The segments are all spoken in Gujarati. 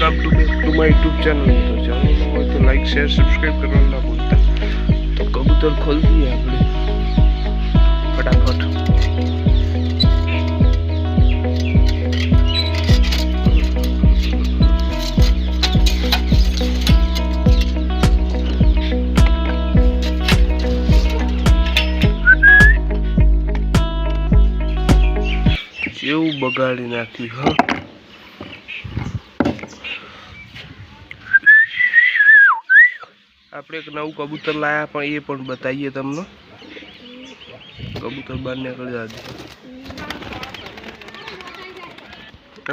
Welcome to my YouTube channel. तो चैनल में हो तो लाइक शेयर सब्सक्राइब करना ना भूलता। तो कबूतर खोल दिए आपने फटाफट। જેવું બગાડી નાખ્યું હા। આપણે એક નવું કબૂતર લાયા પણ એ પણ બતાવીએ તમને। કબૂતર બહાર નીકળી જાય।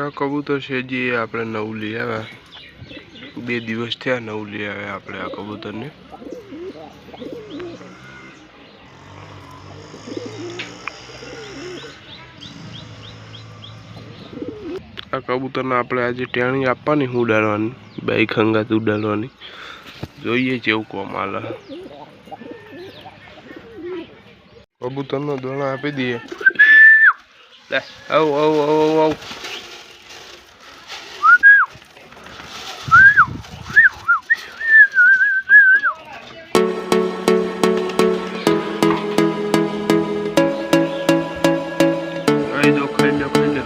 આ કબૂતર છે જે આપણે નવું લઈ આવ્યા। 2 દિવસ થયા નવું લઈ આવ્યા આપણે આ કબૂતરને। આ કબૂતરને આપણે આજે ટેણી આપવાની ઉડાડવાની, બાઈક હંગાત ઉડાડવાની। જોઈએ કેવું કોમ હાલે। કબૂતરનો દાણો આપી દઈએ। લે આવ આવ આવ આવ। ખાઈ લો ખાઈ લો ખાઈ લો।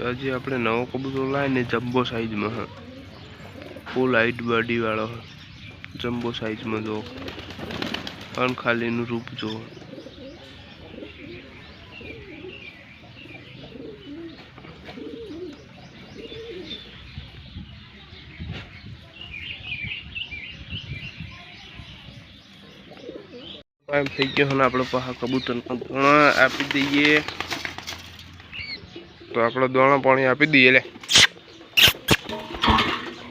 આજે આપણે નવો કબૂતર લાવીને જમ્બો સાઈઝમાં હ ફૂલ હાઈટ બોડી વાળો જમ્બો સાઈઝમાં જો પણ ખાલીનું રૂપ જો એમ થઈ ગયો ને આપણે પાછા કબૂતરનો દાણો આપી દઈએ। તો આપણે દાણા પાણી આપી દઈએ। લે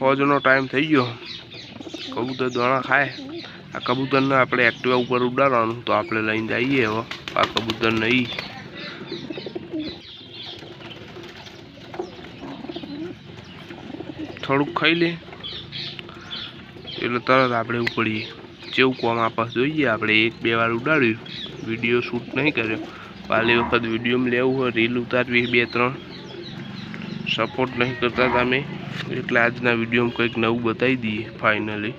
હોજનો ટાઈમ થઈ ગયો। કબૂતર દાણા ખાય। આ કબૂતરને આપણે એક્ટિવા ઉપર ઉડાડવાનું તો આપણે લઈને જઈએ। હવે આ કબૂતર નહીં થોડુંક ખાઈ લે એટલે તરત આપણે ઉપડીએ. જેવું કોમ આપસ જોઈએ આપણે 1-2 વાર ઉડાડ્યું, વિડીયો શૂટ નહીં કર્યો. પાલી વખત વિડીયોમાં લેવું હોય, રીલ ઉતારવી 2-3, સપોર્ટ નહીં કરતા તમે, એટલે આજના વિડીયોમાં કંઈક નવું બતાવી દઈએ. ફાઇનલી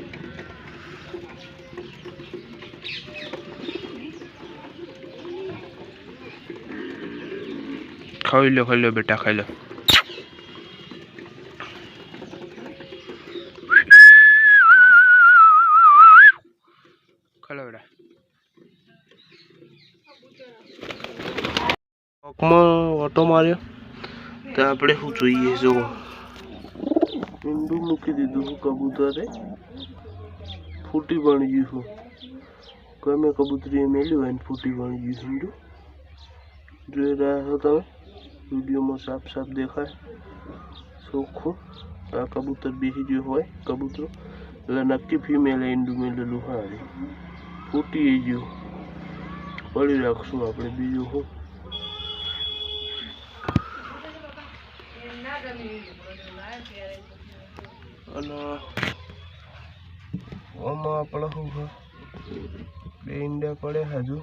ખાઈ લો બેટા, ખાઈ લો. ખાઈ લો બેટા. ચોકમાં ઓટો માર્યો તો આપણે શું જોઈએ? જો ઈંડું મૂકી દીધું કબૂતરે, ફૂટી બની ગયું. ગમે કબૂતરીએ મેલ્યું હોય ને ફૂટી બની ગયું ઈંડું. જોઈ રહ્યા છો તમે, વિડીયોમાં સાફ દેખાય ચોખ્ખું. આ કબૂતર બેસી ગયું હોય કબૂતરો, એટલે નક્કી ફિમેલ ઈંડું મેલેલું હારી ફૂટી ગયું. પડી રાખશું આપણે, બીજું શું. અને આમાં આપણે શું છે, 2 ઈંડા પડે હજુ.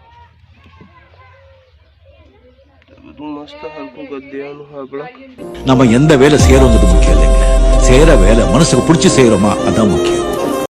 બધું મસ્ત હલકું કરી દેવાનું આપણે. நம்ம எந்த வேலை செய்யறோங்கிறது முக்கியம் இல்லைங்க, செய்யற வேலை மனசுக்கு பிடிச்சி செய்யறோமா அதான் முக்கியம்.